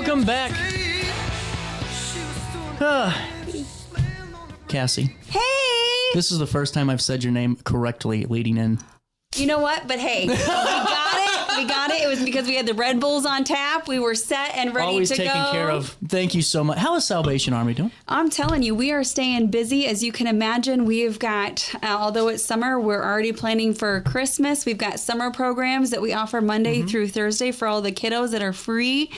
Welcome back. Cassy. Hey! This is the first time I've said your name correctly leading in. You know what? But hey, we got it. We got it. It was because we had the Red Bulls on tap. We were set and ready Always to go. taken care of. Thank you so much. How is Salvation Army doing? I'm telling you, we are staying busy. As you can imagine, we've got, although it's summer, we're already planning for Christmas. We've got summer programs that we offer Monday through Thursday for all the kiddos that are free,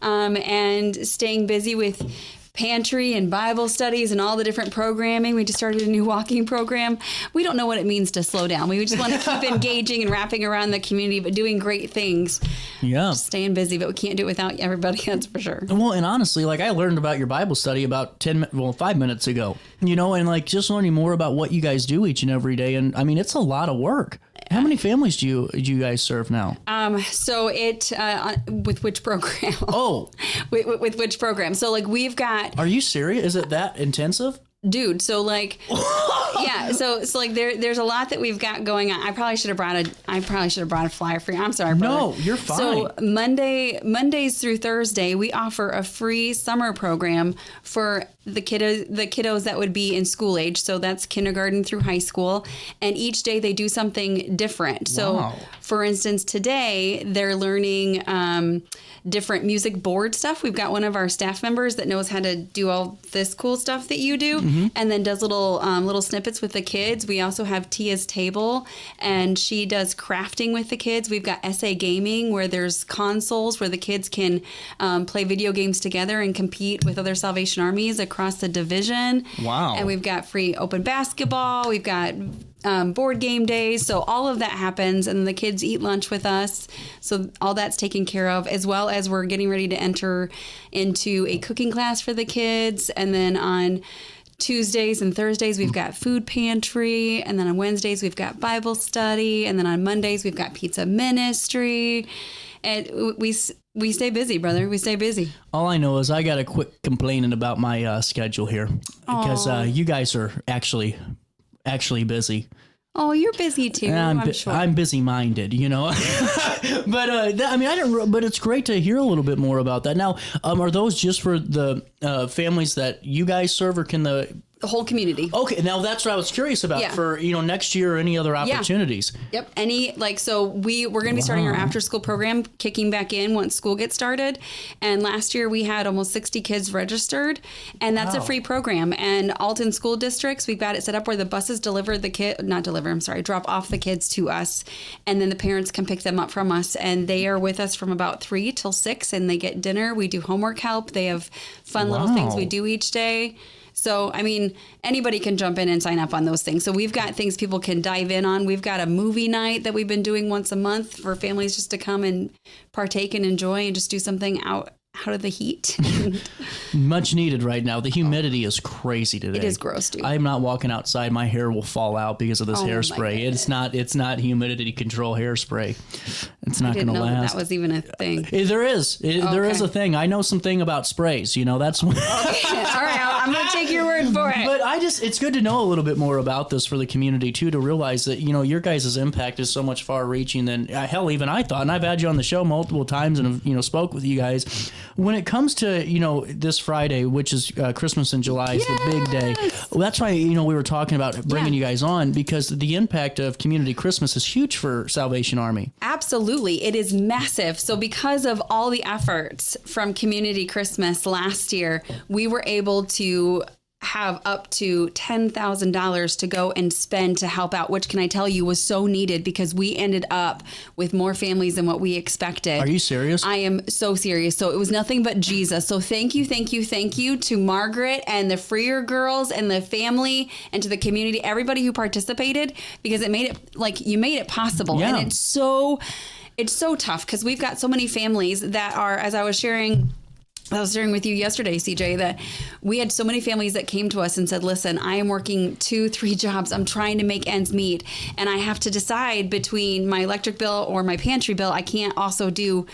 and staying busy with pantry and Bible studies and all the different programming. We just started a new walking program. We don't know what it means to slow down. We just want to keep engaging and wrapping around the community, but doing great things. Yeah. Just staying busy, but we can't do it without everybody, that's for sure. Well, and honestly, like I learned about your Bible study about 5 minutes ago, and like just learning more about what you guys do each and every day. And I mean, it's a lot of work. How many families do you guys serve now? So with which program? Oh, with which program? So like we've got. Are you serious? Is it that intensive? Dude, so like, yeah, so like there's a lot that we've got going on. I probably should have brought a flyer for you. I'm sorry, brother. No, you're fine. So Mondays through Thursday, we offer a free summer program for the kiddos that would be in school age. So that's kindergarten through high school, and each day they do something different. So, for instance, today they're learning different music board stuff. We've got one of our staff members that knows how to do all this cool stuff that you do. And then does little snippets with the kids. We also have Tia's Table, and she does crafting with the kids. We've got SA Gaming, where there's consoles where the kids can play video games together and compete with other Salvation Armies across the division. Wow. And we've got free open basketball. We've got board game days. So all of that happens, and the kids eat lunch with us. So all that's taken care of, as well as we're getting ready to enter into a cooking class for the kids. And then on Tuesdays and Thursdays, we've got food pantry. And then on Wednesdays, we've got Bible study. And then on Mondays, we've got pizza ministry. And we stay busy, brother. We stay busy. All I know is I got to quit complaining about my schedule here, because you guys are actually busy. Oh, you're busy too. I'm sure. I'm busy-minded, but I didn't. But it's great to hear a little bit more about that. Now, are those just for the families that you guys serve, or can the whole community? Okay, now that's what I was curious about for next year or any other opportunities. Yep. So we're going to be starting our after-school program, kicking back in once school gets started. And last year we had almost 60 kids registered, and that's a free program. And Alton school districts, we've got it set up where the buses drop off the kids to us, and then the parents can pick them up from us, and they are with us from about 3 till 6, and they get dinner. We do homework help. They have fun little things we do each day. So, anybody can jump in and sign up on those things. So we've got things people can dive in on. We've got a movie night that we've been doing once a month for families just to come and partake and enjoy and just do something out of the heat. Much needed right now. The humidity is crazy today. It is gross, dude. I'm not walking outside. My hair will fall out because of this hairspray. It's not humidity control hairspray. It's not going to last. That was even a thing. There is. There is a thing. I know something about sprays. That's what. Okay. All right. I'm going to take your word for it. But it's good to know a little bit more about this for the community too, to realize that, your guys' impact is so much far reaching than hell, even I thought. And I've had you on the show multiple times and have, spoke with you guys. When it comes to, this Friday, which is Christmas in July, is the big day. Well, that's why, we were talking about bringing you guys on, because the impact of Community Christmas is huge for Salvation Army. Absolutely. It is massive. So because of all the efforts from Community Christmas last year, we were able to have up to $10,000 to go and spend to help out, which, can I tell you, was so needed, because we ended up with more families than what we expected. Are you serious? I am so serious. So it was nothing but Jesus. So thank you to Margaret and the Freer girls and the family and to the community, everybody who participated, because it made it you made it possible. Yeah. And it's so tough, because we've got so many families that are, as I was sharing with you yesterday, CJ, that we had so many families that came to us and said, listen, I am working 2-3 jobs. I'm trying to make ends meet, and I have to decide between my electric bill or my pantry bill. I can't also do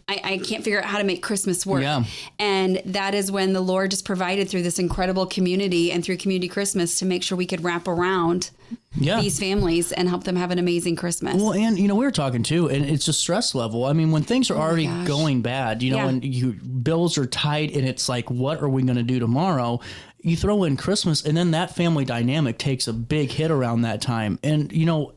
I can't figure out how to make Christmas work. Yeah. And that is when the Lord just provided through this incredible community and through Community Christmas to make sure we could wrap around these families and help them have an amazing Christmas. Well, and we were talking too, and it's a stress level. I mean, when things are already going bad, when bills are tight and it's like, what are we going to do tomorrow? You throw in Christmas, and then that family dynamic takes a big hit around that time. And,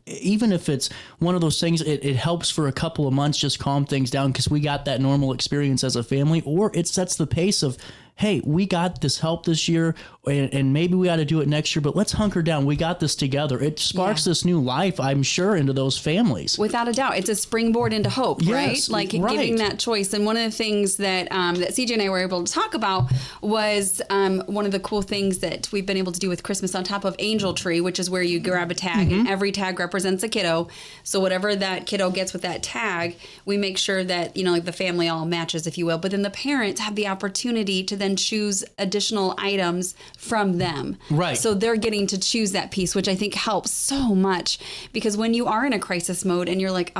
even if it's one of those things, it helps for a couple of months, just calm things down because we got that normal experience as a family, or it sets the pace of, hey, we got this help this year, and maybe we got to do it next year, but let's hunker down. We got this together. It sparks this new life, I'm sure, into those families. Without a doubt. It's a springboard into hope, yes, right? Giving that choice. And one of the things that that CJ and I were able to talk about was one of the cool things that we've been able to do with Christmas on top of Angel Tree, which is where you grab a tag, and every tag represents a kiddo. So whatever that kiddo gets with that tag, we make sure that, the family all matches, if you will. But then the parents have the opportunity to then choose additional items from them. Right. So they're getting to choose that piece, which I think helps so much, because when you are in a crisis mode and you're like,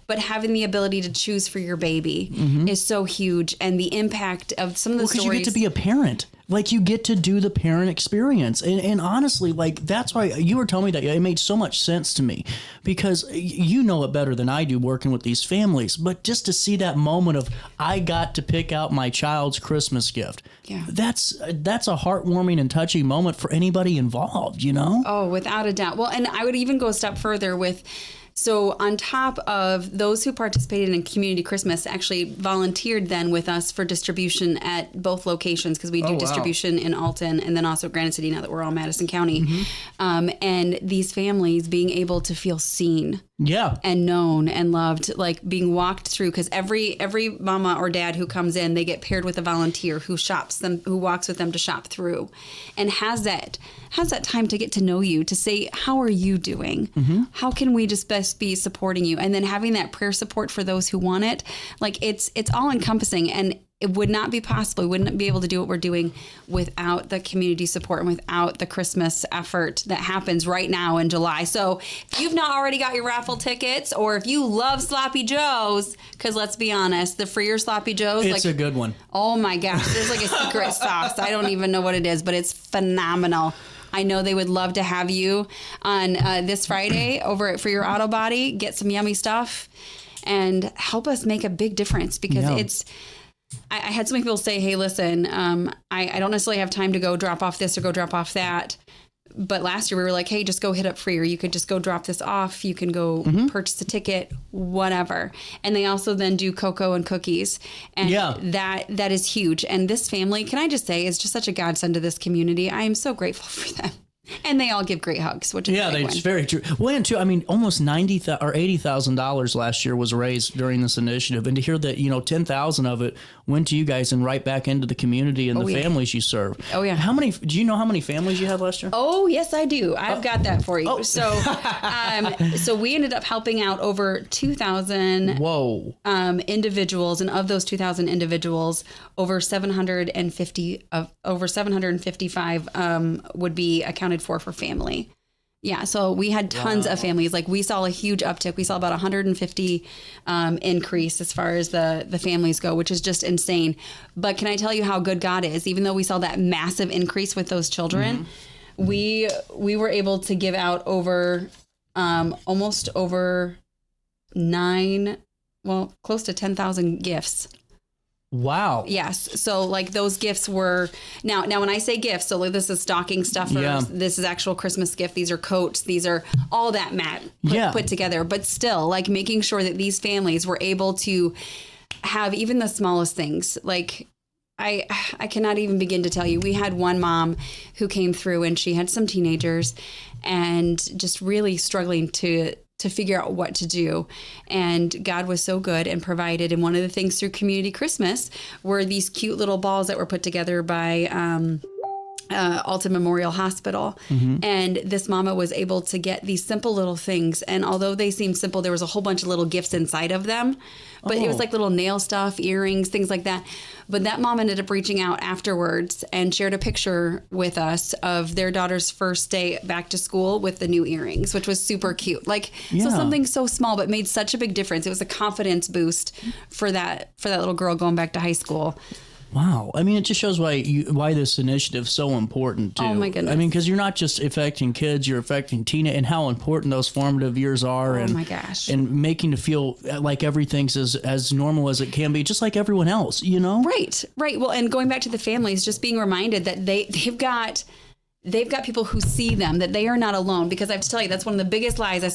but having the ability to choose for your baby is so huge. And the impact of some of the stories. Because you get to be a parent. You get to do the parent experience. And honestly, that's why you were telling me that it made so much sense to me, because you know it better than I do working with these families. But just to see that moment of, I got to pick out my child's Christmas gift. Yeah. That's a heartwarming and touching moment for anybody involved, Oh, without a doubt. Well, and I would even go a step further with, so on top of those who participated in Community Christmas, actually volunteered then with us for distribution at both locations, because we do distribution in Alton and then also Granite City, now that we're all Madison County. And these families being able to feel seen. Yeah. And known and loved, being walked through, because every mama or dad who comes in, they get paired with a volunteer who shops them, who walks with them to shop through, and has that time to get to know you, to say, how are you doing? How can we just best be supporting you? And then having that prayer support for those who want it. It's all encompassing, and it would not be possible. We wouldn't be able to do what we're doing without the community support and without the Christmas effort that happens right now in July. So if you've not already got your raffle tickets, or if you love Sloppy Joe's, because let's be honest, the freer Sloppy Joe's, it's a good one. Oh my gosh, there's a secret sauce. I don't even know what it is, but it's phenomenal. I know they would love to have you on this Friday over at For Your Auto Body. Get some yummy stuff and help us make a big difference, because I had so many people say, hey, listen, I don't necessarily have time to go drop off this or go drop off that. But last year we were like, hey, just go hit up Free, or you could just go drop this off. You can go purchase a ticket, whatever. And they also then do cocoa and cookies. And that is huge. And this family, can I just say, is just such a godsend to this community. I am so grateful for them. And they all give great hugs, which is it's very true. Well, and too, I mean, almost $90,000 or $80,000 last year was raised during this initiative, and to hear that 10,000 of it went to you guys and right back into the community and the families you serve. Oh yeah. Do you know how many families you had last year? Oh yes, I do. I've got that for you. So, so we ended up helping out over 2,000 individuals, and of those 2,000 individuals, over 755 would be accounted for family. Yeah. So we had tons of families. We saw a huge uptick. We saw about 150 increase as far as the families go, which is just insane. But can I tell you how good God is? Even though we saw that massive increase with those children, we were able to give out over almost over close to 10,000 gifts. Wow. Yes. So those gifts were now when I say gifts, so this is stocking stuffers, this is actual Christmas gift. These are coats. These are all that put together, but still making sure that these families were able to have even the smallest things. I cannot even begin to tell you. We had one mom who came through, and she had some teenagers and just really struggling to figure out what to do. And God was so good and provided. And one of the things through Community Christmas were these cute little balls that were put together by Alton Memorial Hospital. And this mama was able to get these simple little things. And although they seemed simple, there was a whole bunch of little gifts inside of them. But it was like little nail stuff, earrings, things like that. But that mom ended up reaching out afterwards and shared a picture with us of their daughter's first day back to school with the new earrings, which was super cute. Like, so something so small, but made such a big difference. It was a confidence boost for that little girl going back to high school. Wow. I mean, it just shows why this initiative is so important, too. Oh, my goodness. I mean, because you're not just affecting kids, you're affecting and how important those formative years are. Oh, my gosh. And making to feel like everything's as normal as it can be, just like everyone else, you know? Right. Well, and going back to the families, just being reminded that they've got people who see them, that they are not alone. Because I have to tell you, that's one of the biggest lies I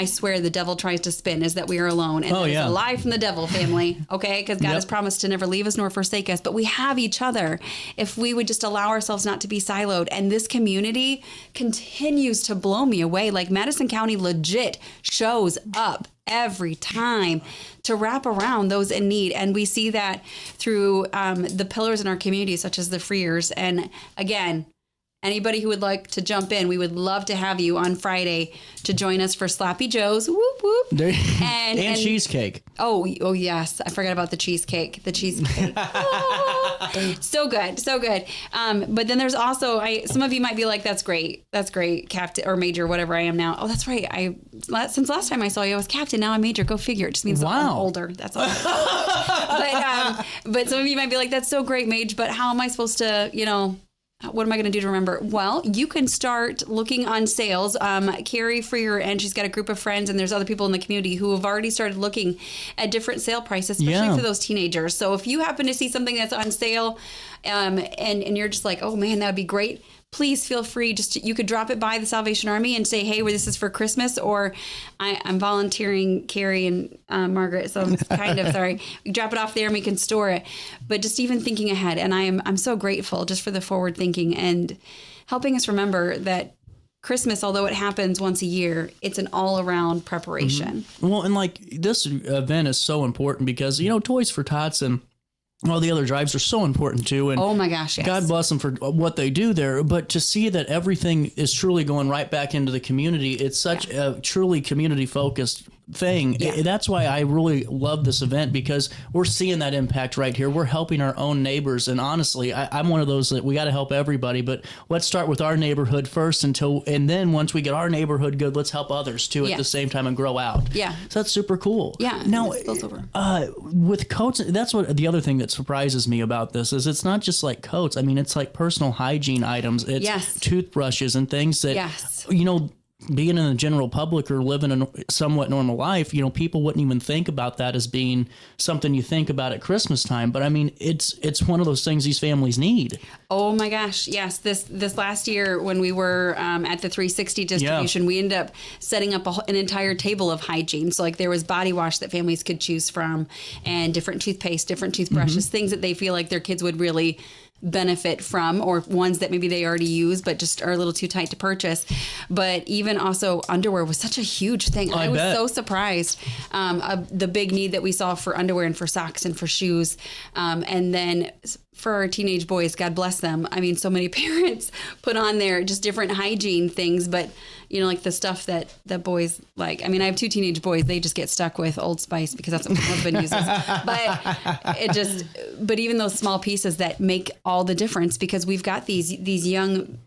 swear the devil tries to spin, is that we are alone. And it's a lie from the devil, family, okay? Because God has promised to never leave us nor forsake us. But we have each other if we would just allow ourselves not to be siloed. And this community continues to blow me away. Like, Madison County legit shows up every time to wrap around those in need. And we see that through the pillars in our community, such as the Freers. And again, anybody who would like to jump in, we would love to have you on Friday to join us for Sloppy Joe's. Whoop, whoop. And cheesecake. Oh, yes. I forgot about the cheesecake. So good. But then there's also, some of you might be like, that's great, captain or major, whatever I am now. Oh, that's right. Since last time I saw you, I was captain. Now I'm major. Go figure. It just means I'm older. That's all. But some of you might be like, that's so great, Mage, but how am I supposed to, what am I going to do to remember? Well, you can start looking on sales. Carrie Freer, and she's got a group of friends, and there's other people in the community who have already started looking at different sale prices, especially for those teenagers. So if you happen to see something that's on sale, and you're just like, oh man, that would be great, please feel free. You could drop it by the Salvation Army and say, hey, this is for Christmas, or I'm volunteering Carrie and Margaret, so I'm kind of sorry. We drop it off there and we can store it. But just even thinking ahead, and I'm so grateful just for the forward thinking and helping us remember that Christmas, although it happens once a year, it's an all-around preparation. Well, and like this event is so important because, Toys for Tots and all the other drives are so important too. And oh my gosh, yes. God bless them for what they do there. But to see that everything is truly going right back into the community, it's such a truly community focused thing. Yeah. That's why I really love this event, because we're seeing that impact right here. We're helping our own neighbors. And honestly, I'm one of those that we got to help everybody, but let's start with our neighborhood first and then once we get our neighborhood good, let's help others too at the same time and grow out. Yeah. So that's super cool. Yeah. Now, with coats, that's what the other thing that surprises me about this is it's not just like coats. I mean, it's like personal hygiene items. It's toothbrushes and things that, being in the general public or living a somewhat normal life, people wouldn't even think about that as being something you think about at Christmas time. But I mean, it's one of those things these families need. Oh my gosh. Yes. This last year when we were at the 360 distribution, we ended up setting up an entire table of hygiene. So like there was body wash that families could choose from, and different toothpaste, different toothbrushes, things that they feel like their kids would really benefit from, or ones that maybe they already use but just are a little too tight to purchase. But even also underwear was such a huge thing. I was so surprised the big need that we saw for underwear and for socks and for shoes. And then for our teenage boys, God bless them. I mean, so many parents put on there just different hygiene things, but like the stuff that boys like. I mean, I have 2 teenage boys. They just get stuck with Old Spice because that's what my husband uses. But even those small pieces that make all the difference, because we've got these young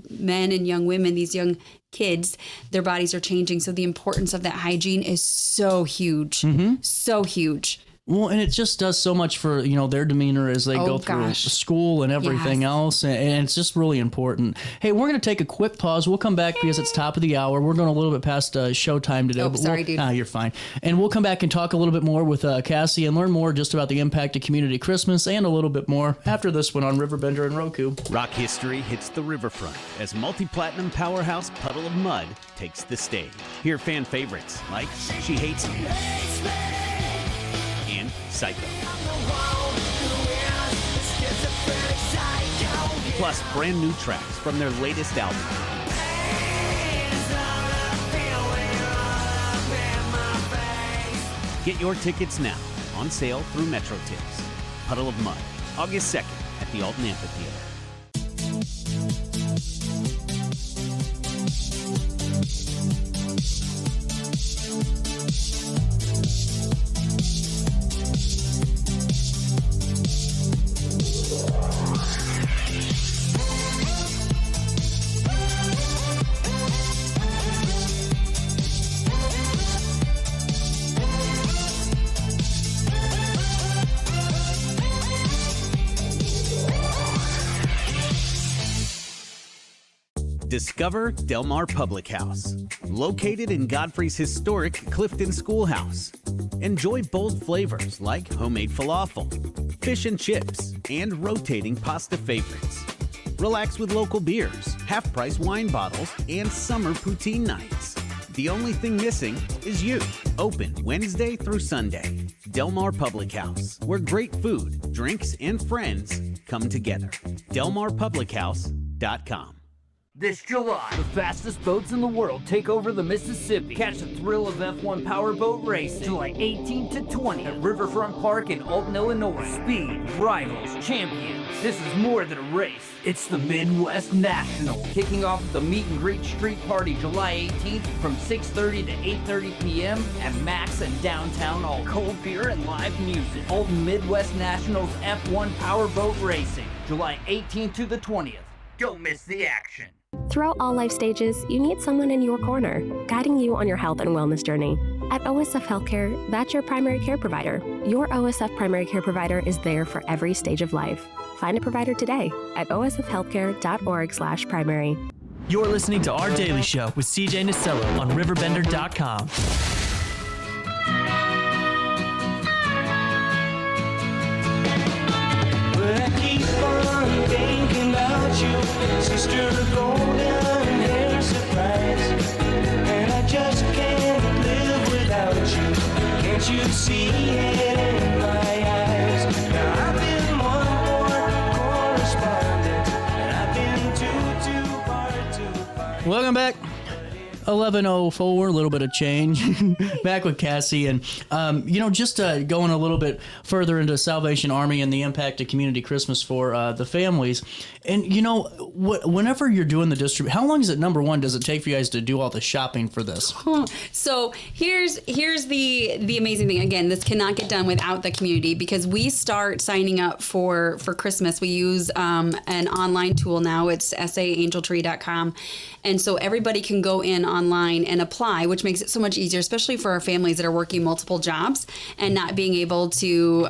men and young women, these young kids, their bodies are changing. So the importance of that hygiene is so huge, so huge. Well, and it just does so much for, their demeanor as they go through school and everything else. And it's just really important. Hey, we're going to take a quick pause. We'll come back because it's top of the hour. We're going a little bit past showtime today. Sorry, dude. You're fine. And we'll come back and talk a little bit more with Cassy and learn more just about the impact of community Christmas and a little bit more after this one on RiverBender and Roku. Rock history hits the riverfront as multi-platinum powerhouse Puddle of Mud takes the stage. Hear fan favorites like She Hates Me and Psycho. Plus brand new tracks from their latest album. Get your tickets now, on sale through Metro Tips. Puddle of Mud, August 2nd at the Alton Amphitheater. Discover Del Mar Public House, located in Godfrey's historic Clifton Schoolhouse. Enjoy bold flavors like homemade falafel, fish and chips, and rotating pasta favorites. Relax with local beers, half-price wine bottles, and summer poutine nights. The only thing missing is you. Open Wednesday through Sunday. Del Mar Public House, where great food, drinks, and friends come together. DelMarPublicHouse.com. This July, the fastest boats in the world take over the Mississippi. Catch the thrill of F1 powerboat racing July 18th to 20th at Riverfront Park in Alton, Illinois. Speed, rivals, champions. This is more than a race. It's the Midwest National. Kicking off the Meet and Greet Street Party July 18th from 6:30 to 8:30 p.m. at Max and Downtown Alton. Cold beer and live music. Alton Midwest Nationals F1 powerboat racing July 18th to the 20th. Don't miss the action. Throughout all life stages, you need someone in your corner, guiding you on your health and wellness journey. At OSF Healthcare, that's your primary care provider. Your OSF primary care provider is there for every stage of life. Find a provider today at osfhealthcare.org/primary. You're listening to Our Daily Show with CJ Nasello on RiverBender.com. But I keep on thinking about you, sister, golden hair surprise. And I just can't live without you. Can't you see it in my eyes? Now I've been one more correspondent, and I've been too hard to find. Welcome back. 11:04, a little bit of change. Back with Cassy, and just going a little bit further into Salvation Army and the impact of Community Christmas for the families. And whenever you're doing the how long is it? Number one, does it take for you guys to do all the shopping for this? So here's the amazing thing. Again, this cannot get done without the community, because we start signing up for Christmas. We use an online tool now. It's saangeltree.com, and so everybody can go in online and apply, which makes it so much easier, especially for our families that are working multiple jobs and not being able to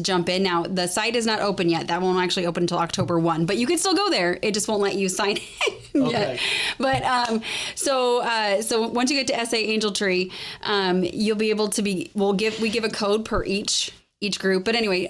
jump in. Now, the site is not open yet. That won't actually open until October 1, but you can still go there. It just won't let you sign in Okay. yet. But so once you get to SA Angel Tree, you'll be able to we give a code per each group. But anyway,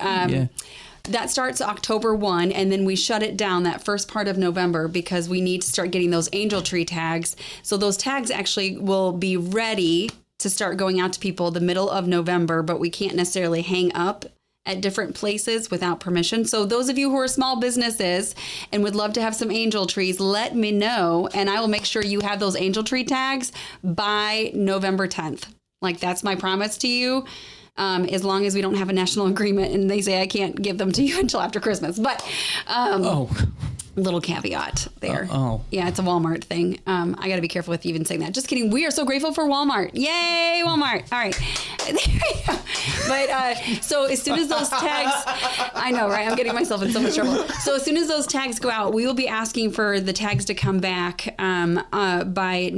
that starts October 1, and then we shut it down that first part of November because we need to start getting those Angel Tree tags. So those tags actually will be ready to start going out to people the middle of November, but we can't necessarily hang up at different places without permission. So those of you who are small businesses and would love to have some angel trees, let me know, and I will make sure you have those Angel Tree tags by November 10th. Like, that's my promise to you. As long as we don't have a national agreement and they say I can't give them to you until after Christmas. But little caveat there. Yeah, it's a Walmart thing. I got to be careful with even saying that. Just kidding. We are so grateful for Walmart. Yay, Walmart. All right. There we go. But so as soon as those tags, I know, right? I'm getting myself in so much trouble. So as soon as those tags go out, we will be asking for the tags to come back by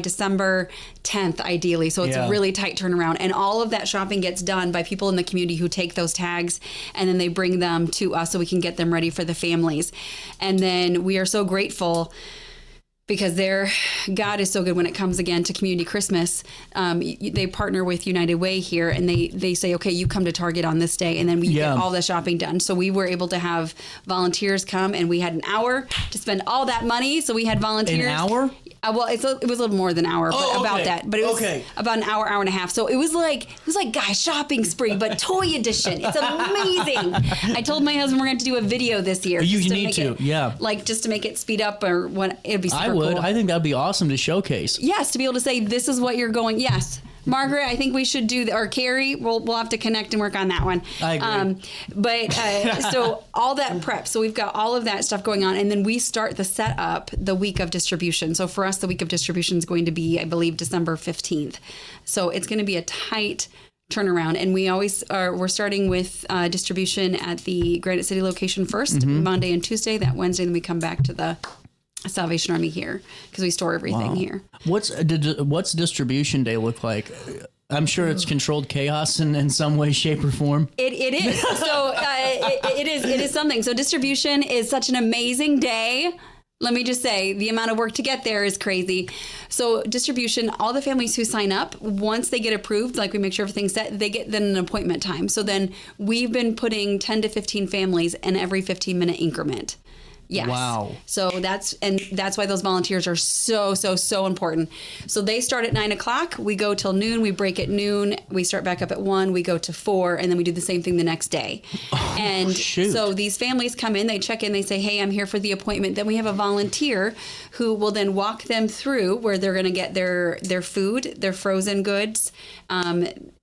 December 10th, ideally. So it's a really tight turnaround. And all of that shopping gets done by people in the community who take those tags and then they bring them to us so we can get them ready for the families. And then we are so grateful because God is so good when it comes again to Community Christmas. They partner with United Way here, and they say, okay, you come to Target on this day, and then we get all the shopping done. So we were able to have volunteers come, and we had an hour to spend all that money. So we had volunteers. An hour? Well, it was a little more than an hour, but about that. But it was about an hour and a half. So it was like guys, shopping spree, but toy edition. It's amazing. I told my husband we're going to do a video this year. You need to, like just to make it speed up or what. It'd be super cool. I think that'd be awesome to showcase. Yes, to be able to say this is what you're going. Yes. Margaret, I think we should do, or Carrie, we'll have to connect and work on that one. I agree. So all that prep, so we've got all of that stuff going on, and then we start the setup the week of distribution. So for us, the week of distribution is going to be, I believe, December 15th. So it's going to be a tight turnaround, and we're starting with distribution at the Granite City location first, Monday and Tuesday. That Wednesday, then we come back to the Salvation Army here because we store everything here. What's distribution day look like? I'm sure it's controlled chaos in some way, shape, or form. It is. So it is something. So distribution is such an amazing day let me just say the amount of work to get there is crazy. So distribution, all the families who sign up, once they get approved, like we make sure everything's set, they get then an appointment time. So then we've been putting 10 to 15 families in every 15-minute increment. Yes. Wow. So that's why those volunteers are so important. So they start at 9:00. We go till noon. We break at noon. We start back up at 1. We go to 4, and then we do the same thing the next day. So these families come in, they check in, they say, "Hey, I'm here for the appointment." Then we have a volunteer who will then walk them through where they're going to get their food, their frozen goods.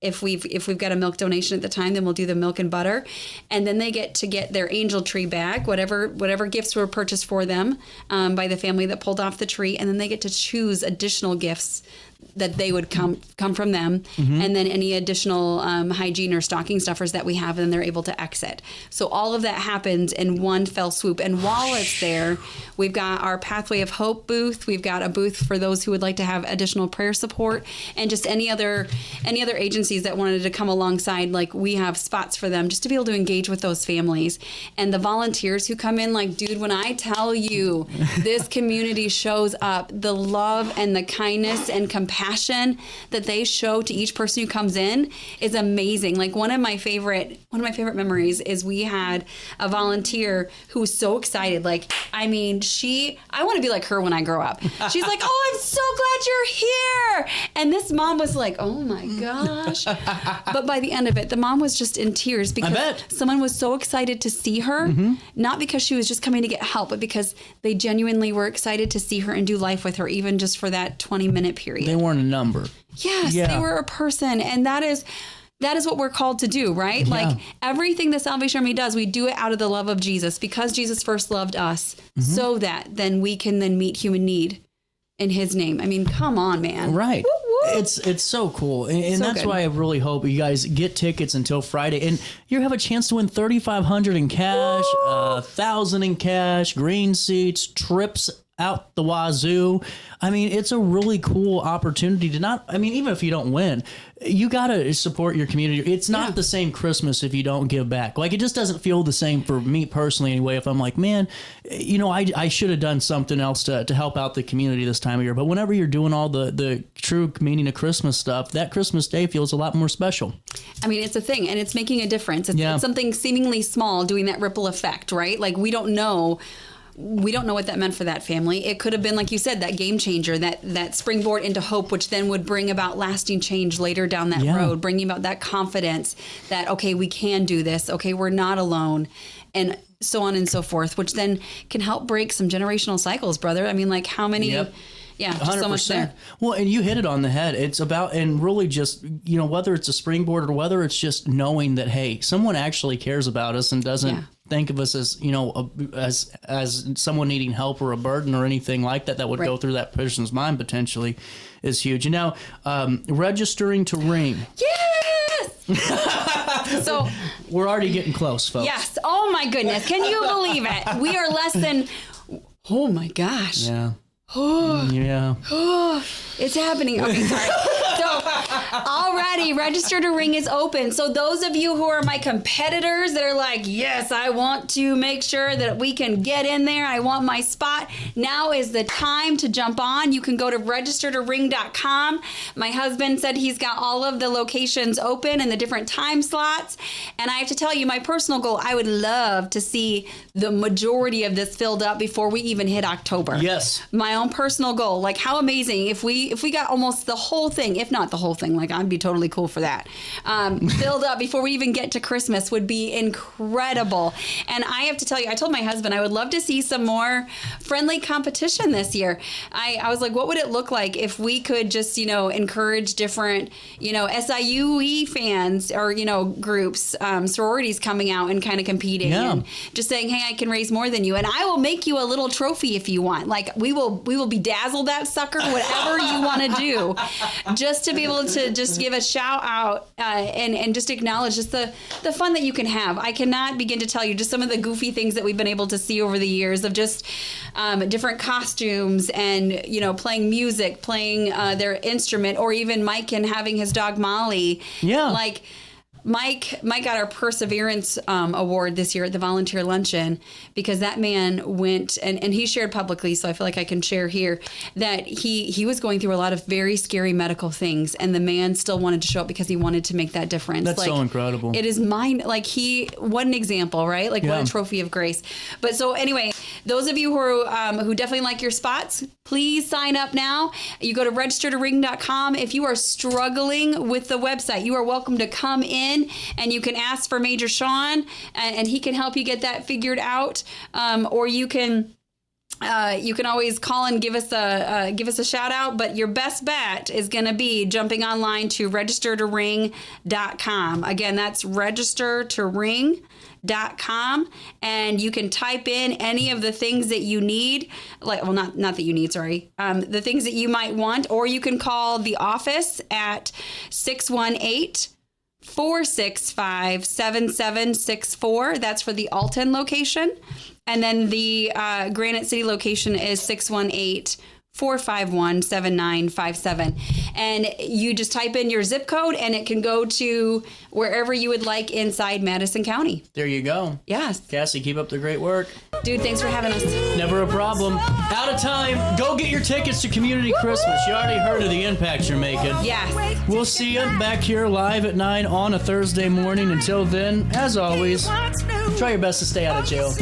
If we've got a milk donation at the time, then we'll do the milk and butter, and then they get their angel tree bag, whatever gifts were purchased for them by the family that pulled off the tree, and then they get to choose additional gifts that they would come from them, and then any additional hygiene or stocking stuffers that we have, and they're able to exit. So all of that happens in one fell swoop. And while it's there, we've got our Pathway of Hope booth. We've got a booth for those who would like to have additional prayer support, and just any other agencies that wanted to come alongside. Like, we have spots for them just to be able to engage with those families. And the volunteers who come in, like, dude, when I tell you this community shows up, the love and the kindness and compassion that they show to each person who comes in is amazing. Like, one of my favorite memories is we had a volunteer who was so excited. Like, I mean, I want to be like her when I grow up. She's like, "Oh, I'm so glad you're here." And this mom was like, "Oh my gosh." But by the end of it, the mom was just in tears because someone was so excited to see her, not because she was just coming to get help, but because they genuinely were excited to see her and do life with her, even just for that 20-minute period. They weren't a number. Yes, they were a person. And that is what we're called to do, right? Yeah. Like, everything the Salvation Army does, we do it out of the love of Jesus, because Jesus first loved us, so that then we can then meet human need in his name. I mean, come on, man. Right. Woo, woo. It's so cool. And So that's good. why I really hope you guys get tickets until Friday. And you have a chance to win $3,500 in cash, $1,000 in cash, green seats, trips out the wazoo. I mean, it's a really cool opportunity to even if you don't win, you got to support your community. It's not the same Christmas if you don't give back. Like, it just doesn't feel the same for me personally anyway. If I'm like, man, I should have done something else to help out the community this time of year. But whenever you're doing all the true meaning of Christmas stuff, that Christmas day feels a lot more special. I mean, it's a thing, and it's making a difference. It's something seemingly small doing that ripple effect, right? Like, we don't know what that meant for that family. It could have been, like you said, that game changer, that springboard into hope, which then would bring about lasting change later down that road, bringing about that confidence that, okay, we can do this. Okay, we're not alone, and so on and so forth, which then can help break some generational cycles, brother. I mean, like, how many... Yeah, just so much there. Well, and you hit it on the head. It's about, and really just, whether it's a springboard or whether it's just knowing that, hey, someone actually cares about us and doesn't think of us as, as someone needing help or a burden or anything like that would go through that person's mind potentially is huge. And now, registering to ring. Yes! So we're already getting close, folks. Yes. Oh my goodness. Can you believe it? We are less than, oh my gosh. Yeah. Oh, yeah. Oh, it's happening. Okay, sorry. So already Register to Ring is open. So those of you who are my competitors that are like, yes, I want to make sure that we can get in there. I want my spot. Now is the time to jump on. You can go to RiverBender.com. My husband said he's got all of the locations open and the different time slots. And I have to tell you, my personal goal, I would love to see the majority of this filled up before we even hit October. Yes. My own personal goal. Like, how amazing if we got almost the whole thing, if not the whole thing, like, I'd be totally cool for that. Filled up before we even get to Christmas would be incredible. And I have to tell you, I told my husband I would love to see some more friendly competition this year. I was like, what would it look like if we could just, encourage different, SIUE fans or, groups, sororities coming out and kind of competing and just saying, hey, I can raise more than you. And I will make you a little trophy if you want. Like, we will bedazzle that sucker, whatever you want to do, just to be able to just give a shout out and just acknowledge just the fun that you can have. I cannot begin to tell you just some of the goofy things that we've been able to see over the years of just different costumes and, playing music, playing their instrument, or even Mike and having his dog Molly. Yeah. Like, Mike got our Perseverance Award this year at the Volunteer Luncheon because that man went, and he shared publicly, so I feel like I can share here, that he was going through a lot of very scary medical things, and the man still wanted to show up because he wanted to make that difference. That's like, so incredible. It is what an example, right? Like what a trophy of grace. But so anyway, those of you who definitely like your spots, please sign up now. You go to registertoring.com. If you are struggling with the website, you are welcome to come in and you can ask for Major Sean and he can help you get that figured out. Or you can always call and give us a shout out, but your best bet is going to be jumping online to registertoring.com. Again, that's registertoring.com, and you can type in any of the things that you need, not that you need, sorry, the things that you might want, or you can call the office at 618-465-7764. That's for the Alton location. And then the Granite City location is 618-451-7957. And you just type in your zip code and it can go to wherever you would like inside Madison County. There you go. Yes. Cassy, keep up the great work. Dude, thanks for having us. Never a problem. Out of time. Go get your tickets to Community Christmas. You already heard of the impact you're making. Yes. We'll see you back here live at 9 on a Thursday morning. Until then, as always, try your best to stay out of jail.